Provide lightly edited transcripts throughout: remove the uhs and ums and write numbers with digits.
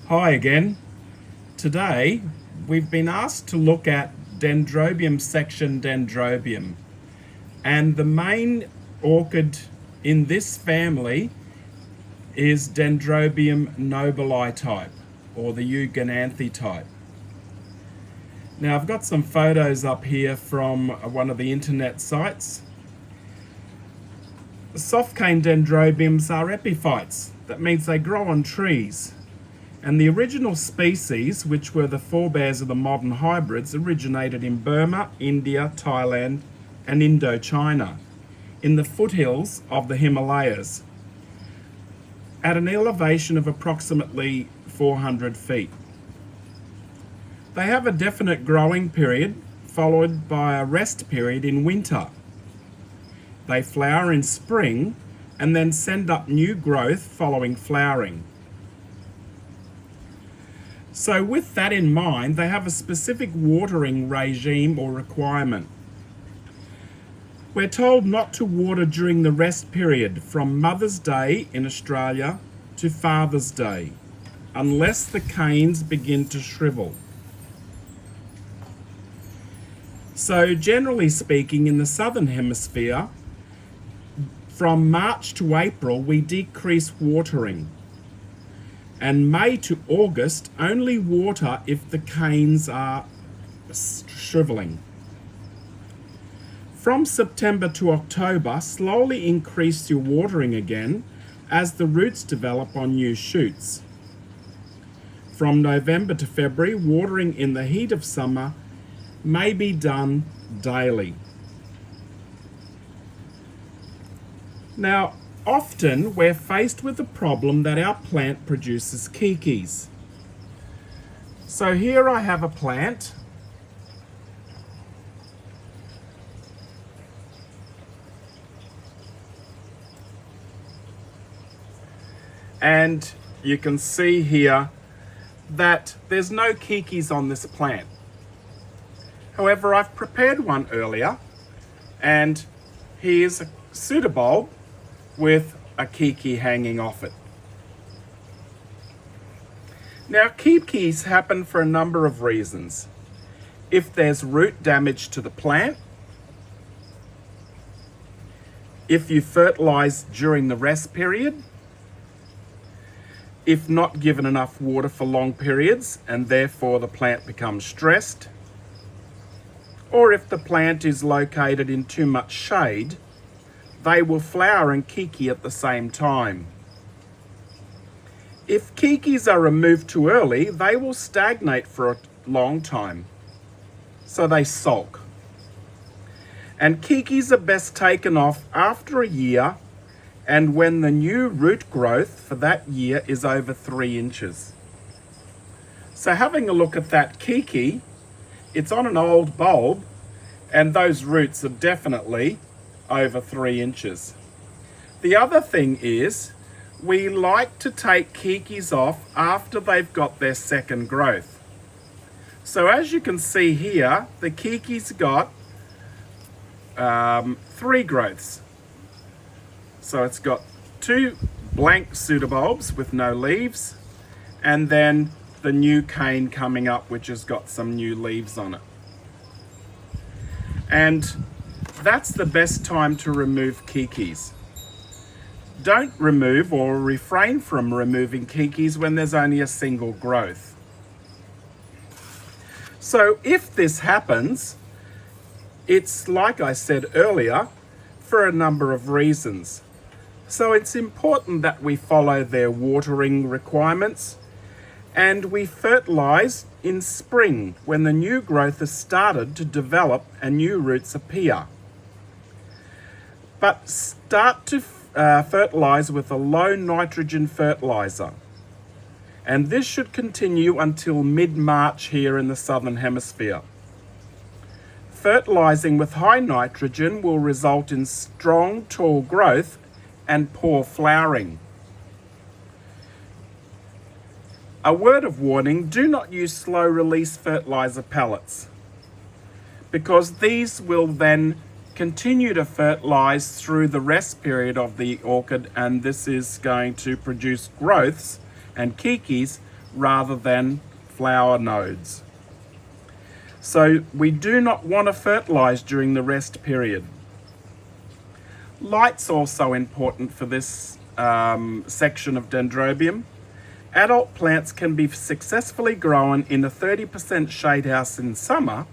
Hi again. Today we've been asked to look at Dendrobium section Dendrobium, and the main orchid in this family is Dendrobium nobili type, or the Eugenanthe type. Now I've got some photos up here from one of the internet sites. Softcane dendrobiums are epiphytes. That means they grow on trees. And the original species, which were the forebears of the modern hybrids, originated in Burma, India, Thailand, and Indochina, in the foothills of the Himalayas, at an elevation of approximately 400 feet. They have a definite growing period, followed by a rest period in winter. They flower in spring, and then send up new growth following flowering. So with that in mind, they have a specific watering regime or requirement. We're told not to water during the rest period from Mother's Day in Australia to Father's Day, unless the canes begin to shrivel. So generally speaking, in the Southern Hemisphere, from March to April, we decrease watering. And May to August, only water if the canes are shriveling. From September to October, slowly increase your watering again as the roots develop on new shoots. From November to February, watering in the heat of summer may be done daily. Now, often we're faced with the problem that our plant produces keikis. So here I have a plant. And you can see here that there's no keikis on this plant. However, I've prepared one earlier, and here's a pseudobulb with a keiki hanging off it. Now, keikis happen for a number of reasons. If there's root damage to the plant, if you fertilize during the rest period, if not given enough water for long periods and therefore the plant becomes stressed, or if the plant is located in too much shade, they will flower and keiki at the same time. If keikis are removed too early, they will stagnate for a long time, so they sulk. And keikis are best taken off after a year and when the new root growth for that year is over 3 inches. So having a look at that keiki, it's on an old bulb, and those roots are definitely over 3 inches. The other thing is, we like to take keikis off after they've got their second growth. So as you can see here, the keiki's got 3 growths. So it's got 2 blank pseudobulbs with no leaves, and then the new cane coming up, which has got some new leaves on it. And that's the best time to remove keikis. Don't remove or refrain from removing keikis when there's only a single growth. So if this happens, it's like I said earlier, for a number of reasons. So it's important that we follow their watering requirements, and we fertilize in spring when the new growth has started to develop and new roots appear. But start to fertilize with a low nitrogen fertilizer. And this should continue until mid-March here in the Southern Hemisphere. Fertilizing with high nitrogen will result in strong, tall growth and poor flowering. A word of warning, do not use slow release fertilizer pellets, because these will then continue to fertilize through the rest period of the orchid, and this is going to produce growths and keikis rather than flower nodes. So we do not want to fertilize during the rest period. Light's also important for this section of Dendrobium. Adult plants can be successfully grown in a 30% shade house in summer,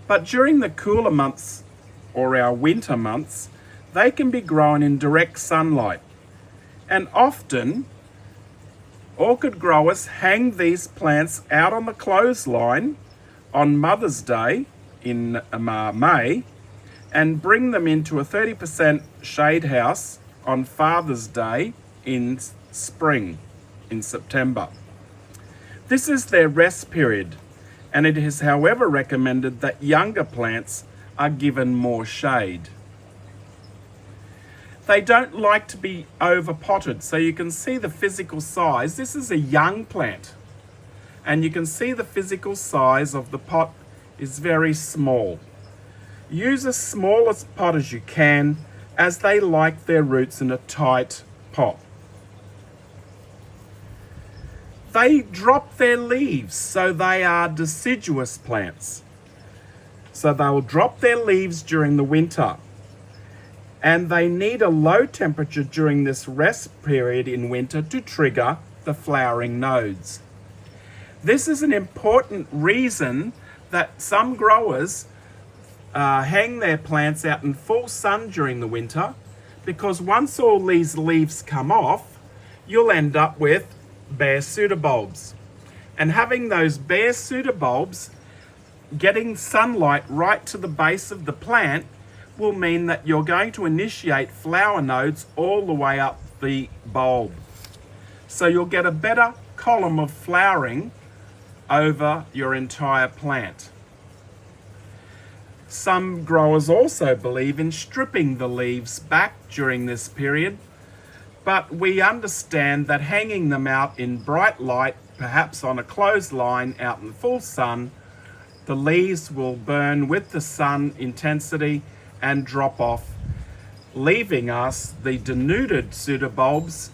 but during the cooler months or our winter months, they can be grown in direct sunlight. And often, orchid growers hang these plants out on the clothesline on Mother's Day in May and bring them into a 30% shade house on Father's Day in spring, in September. This is their rest period, and it is however recommended that younger plants are given more shade. They don't like to be over-potted, so you can see the physical size. This is a young plant, and you can see the physical size of the pot is very small. Use as small a pot as you can, as they like their roots in a tight pot. They drop their leaves, so they are deciduous plants. So they will drop their leaves during the winter. And they need a low temperature during this rest period in winter to trigger the flowering nodes. This is an important reason that some growers hang their plants out in full sun during the winter, because once all these leaves come off, you'll end up with bare pseudobulbs. And having those bare pseudobulbs getting sunlight right to the base of the plant will mean that you're going to initiate flower nodes all the way up the bulb. So you'll get a better column of flowering over your entire plant. Some growers also believe in stripping the leaves back during this period, but we understand that hanging them out in bright light, perhaps on a clothesline out in full sun, the leaves will burn with the sun intensity and drop off, leaving us the denuded pseudobulbs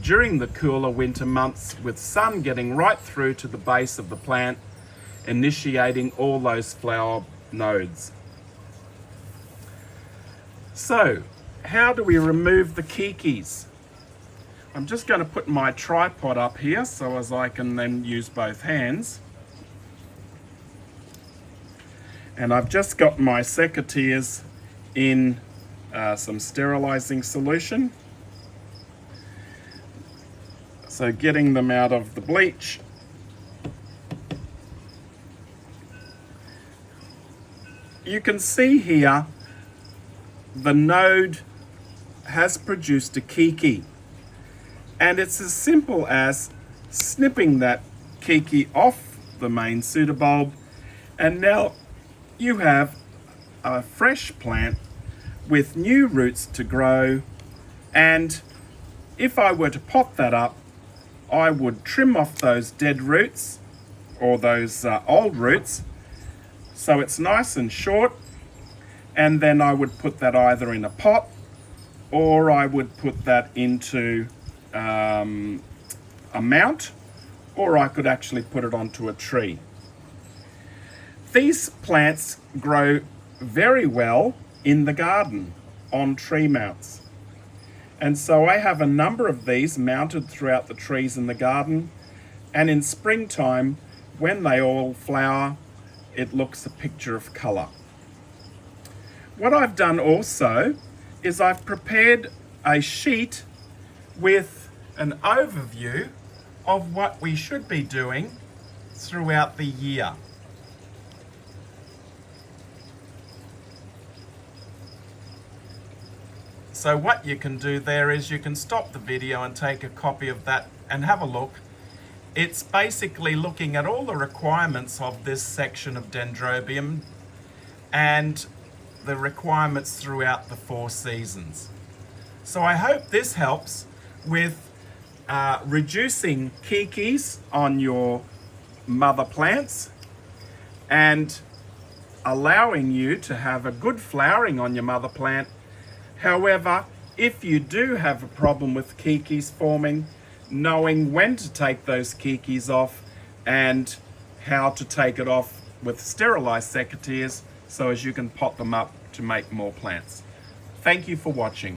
during the cooler winter months with sun getting right through to the base of the plant, initiating all those flower nodes. So, how do we remove the Keikis? I'm just going to put my tripod up here so as I can then use both hands. And I've just got my secateurs in some sterilizing solution. So getting them out of the bleach. You can see here the node has produced a Keiki. And it's as simple as snipping that Keiki off the main pseudobulb, and now you have a fresh plant with new roots to grow. And if I were to pot that up, I would trim off those dead roots or those old roots so it's nice and short, and then I would put that either in a pot or I would put that into a mount, or I could actually put it onto a tree. These plants grow very well in the garden on tree mounts. And so I have a number of these mounted throughout the trees in the garden, and in springtime, when they all flower, it looks a picture of colour. What I've done also is I've prepared a sheet with an overview of what we should be doing throughout the year. So what you can do there is you can stop the video and take a copy of that and have a look. It's basically looking at all the requirements of this section of Dendrobium and the requirements throughout the 4 seasons. So I hope this helps with reducing Keikis on your mother plants and allowing you to have a good flowering on your mother plant. However, if you do have a problem with Keikis forming, knowing when to take those keikis off and how to take it off with sterilized secateurs so as you can pot them up to make more plants. Thank you for watching.